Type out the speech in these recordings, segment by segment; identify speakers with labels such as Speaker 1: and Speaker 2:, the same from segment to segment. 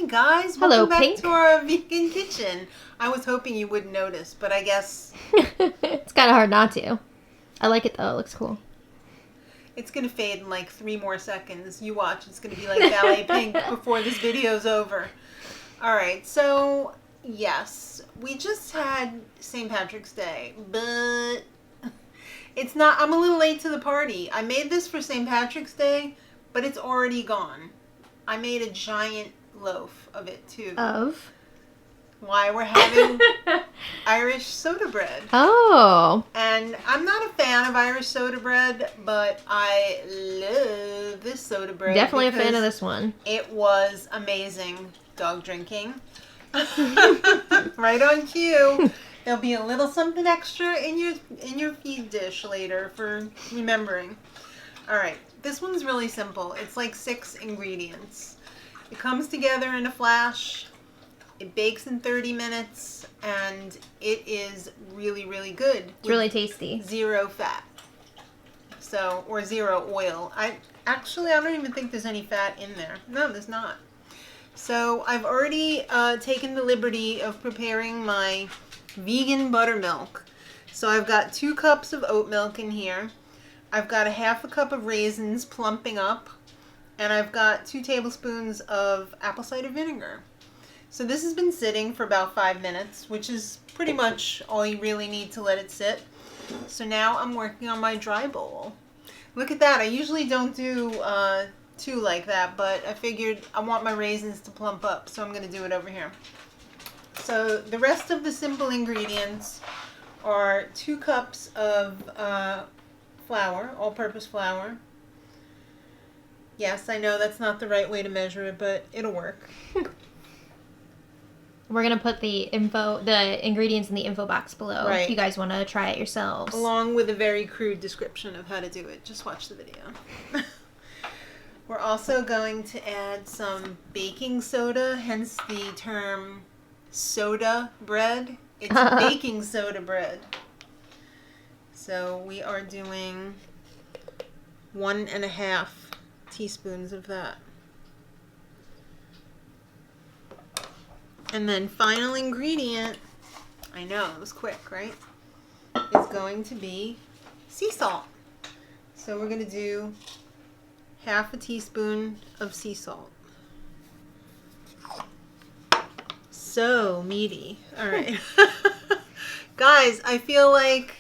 Speaker 1: Hey guys,
Speaker 2: Hello,
Speaker 1: welcome back
Speaker 2: Pink.
Speaker 1: to our vegan kitchen. I was hoping you wouldn't notice, but I guess
Speaker 2: It's kind of hard not to. I like it though. It looks cool.
Speaker 1: it's going to fade in like 3 more seconds. You watch, it's going to be like Ballet Pink before this video's over. Alright, so yes, we just had St. Patrick's Day, but it's not, I'm a little late to the party. I made this for St. Patrick's Day, but it's already gone. I made a giant loaf of it too.
Speaker 2: Of?
Speaker 1: Why we're having Irish soda bread.
Speaker 2: Oh.
Speaker 1: And I'm not a fan of Irish soda bread, but I love this soda bread.
Speaker 2: Definitely a fan of this one.
Speaker 1: It was amazing. Dog drinking. Right on cue. There'll be a little something extra in your feed dish later for remembering. All right, this one's really simple. It's like 6 ingredients. It comes together in a flash. It bakes in 30 minutes, and it is really, really good.
Speaker 2: It's really tasty.
Speaker 1: 0 fat. So, or 0 oil. I don't even think there's any fat in there. No, there's not. So, I've already taken the liberty of preparing my vegan buttermilk. So, I've got 2 cups of oat milk in here. I've got a half a cup of raisins plumping up. And I've got 2 tablespoons of apple cider vinegar. So this has been sitting for about 5 minutes, which is pretty much all you really need to let it sit. So now I'm working on my dry bowl. Look at that. I usually don't do 2 like that, but I figured I want my raisins to plump up, so I'm going to do it over here. So the rest of the simple ingredients are 2 cups of flour, all-purpose flour. Yes, I know that's not the right way to measure it, but it'll work.
Speaker 2: We're going to put the ingredients in the info box below.
Speaker 1: Right.
Speaker 2: If you guys want to try it yourselves.
Speaker 1: Along with a very crude description of how to do it. Just watch the video. We're also going to add some baking soda, hence the term soda bread. It's baking soda bread. So we are doing 1.5 teaspoons of that. And then final ingredient, I know, it was quick, right? Is going to be sea salt. So we're going to do half a teaspoon of sea salt. So meaty. All right. Guys, I feel like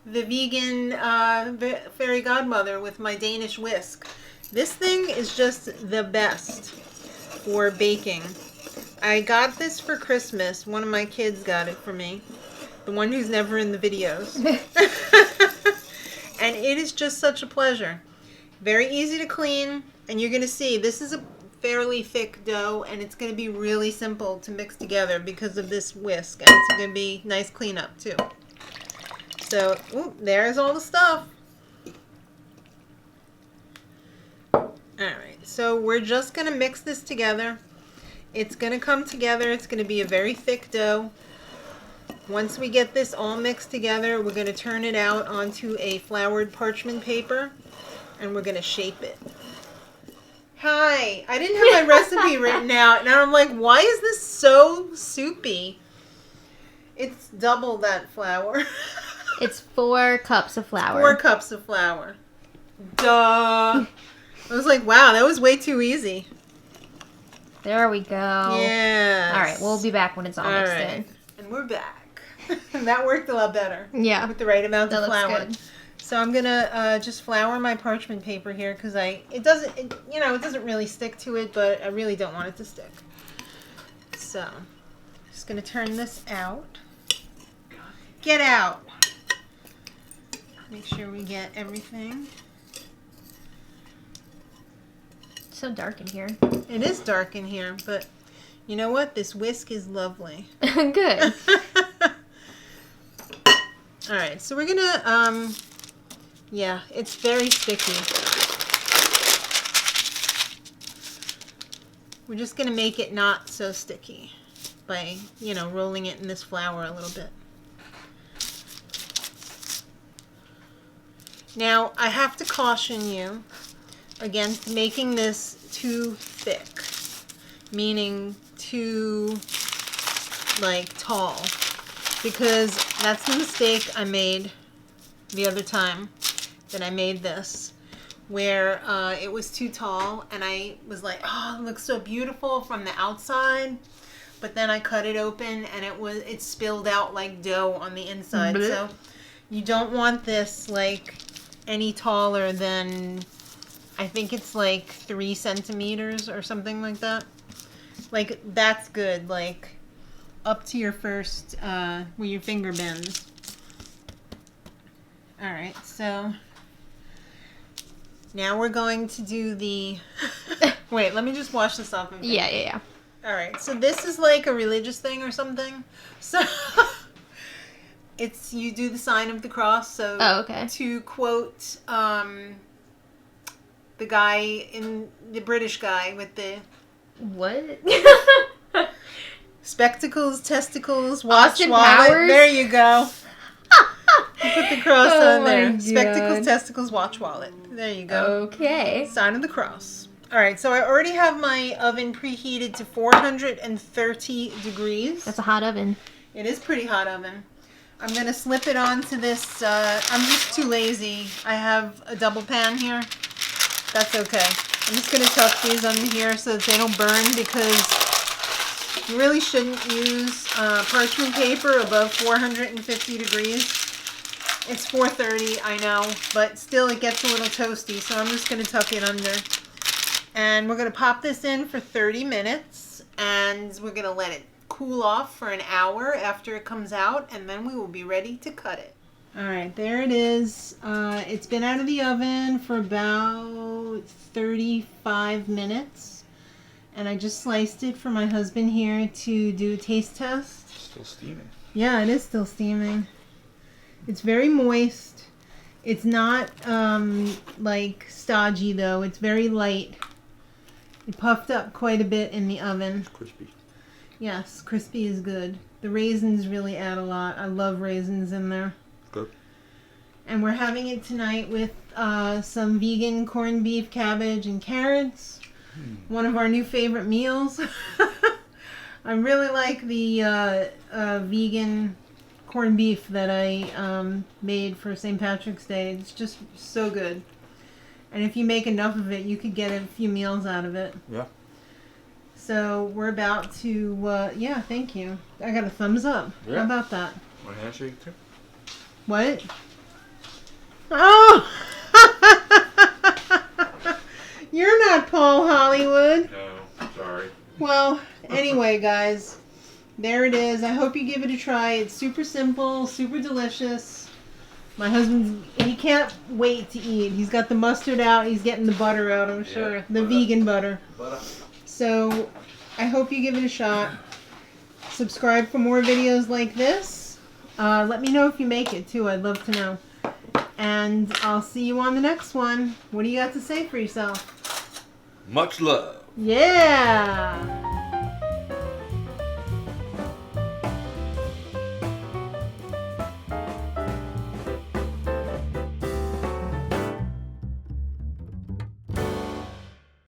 Speaker 1: the vegan fairy godmother with my Danish whisk. This thing is just the best for baking. I got this for Christmas. One of my kids got it for me. The one who's never in the videos. And it is just such a pleasure. Very easy to clean. And you're going to see, this is a fairly thick dough. And it's going to be really simple to mix together because of this whisk. And it's going to be nice cleanup too. So, there's all the stuff. Alright, so we're just going to mix this together. It's going to come together. It's going to be a very thick dough. Once we get this all mixed together, we're going to turn it out onto a floured parchment paper, and we're going to shape it. Hi, I didn't have my recipe written out, and I'm like, why is this so soupy? It's double that flour.
Speaker 2: It's 4 cups of flour.
Speaker 1: 4 cups of flour. Duh. I was like, wow, that was way too easy.
Speaker 2: There we go.
Speaker 1: Yeah.
Speaker 2: All right, we'll be back when it's all mixed in.
Speaker 1: And we're back. And that worked a lot better.
Speaker 2: Yeah.
Speaker 1: With the right amount of
Speaker 2: That looks
Speaker 1: flour.
Speaker 2: good.
Speaker 1: So I'm gonna just flour my parchment paper here because it doesn't really stick to it, but I really don't want it to stick. So just gonna turn this out. Get out. Make sure we get everything.
Speaker 2: It's so dark in here.
Speaker 1: It is dark in here, but you know what? This whisk is lovely.
Speaker 2: Good.
Speaker 1: All right, so we're gonna, yeah, it's very sticky. We're just gonna make it not so sticky by, rolling it in this flour a little bit. Now, I have to caution you against making this too thick. meaning too, like, tall. Because that's the mistake I made the other time that I made this. Where it was too tall, and I was like, oh, it looks so beautiful from the outside. But then I cut it open, and it spilled out like dough on the inside.
Speaker 2: Blech.
Speaker 1: So you don't want this like any taller than, I think it's like 3 centimeters or something like that. Like, that's good. Like, up to your first, where your finger bends. All right, so now we're going to do the... Wait, let me just wash this off.
Speaker 2: Yeah.
Speaker 1: All right, so this is like a religious thing or something. So it's, you do the sign of the cross. So
Speaker 2: Oh, okay.
Speaker 1: to quote the guy the British guy with the
Speaker 2: What?
Speaker 1: spectacles, testicles, watch,
Speaker 2: Austin
Speaker 1: wallet.
Speaker 2: Powers?
Speaker 1: There you go. You put the cross
Speaker 2: Oh
Speaker 1: on
Speaker 2: my
Speaker 1: there.
Speaker 2: God.
Speaker 1: Spectacles, testicles, watch, wallet. There you go.
Speaker 2: Okay.
Speaker 1: Sign of the cross. All right, so I already have my oven preheated to 430 degrees.
Speaker 2: That's a hot oven.
Speaker 1: It is pretty hot oven. I'm going to slip it onto this. I'm just too lazy. I have a double pan here. That's okay. I'm just going to tuck these under here so that they don't burn, because you really shouldn't use parchment paper above 450 degrees. It's 430, I know, but still it gets a little toasty, so I'm just going to tuck it under. And we're going to pop this in for 30 minutes, and we're going to let it cool off for an hour after it comes out, and then we will be ready to cut it. All right, there it is. It's been out of the oven for about 35 minutes, and I just sliced it for my husband here to do a taste test.
Speaker 3: Still steaming.
Speaker 1: Yeah, it is still steaming. It's very moist. It's not like stodgy though. It's very light. It puffed up quite a bit in the oven.
Speaker 3: It's crispy.
Speaker 1: Yes, crispy is good. The raisins really add a lot. I love raisins in there.
Speaker 3: Good.
Speaker 1: And we're having it tonight with some vegan corned beef, cabbage, and carrots. One of our new favorite meals. I really like the vegan corned beef that I made for St. Patrick's Day. It's just so good. And if you make enough of it, you could get a few meals out of it.
Speaker 3: Yeah.
Speaker 1: So we're about to, yeah, thank you. I got a thumbs up.
Speaker 3: Yeah.
Speaker 1: How about that?
Speaker 3: Want a handshake too?
Speaker 1: What? Oh! You're not Paul Hollywood.
Speaker 3: No, sorry.
Speaker 1: Well, anyway, guys, there it is. I hope you give it a try. It's super simple, super delicious. My husband, he can't wait to eat. He's got the mustard out. He's getting the butter out, I'm sure. The vegan butter. So I hope you give it a shot. Subscribe for more videos like this. Let me know if you make it, too. I'd love to know. And I'll see you on the next one. What do you got to say for yourself?
Speaker 3: Much love.
Speaker 1: Yeah!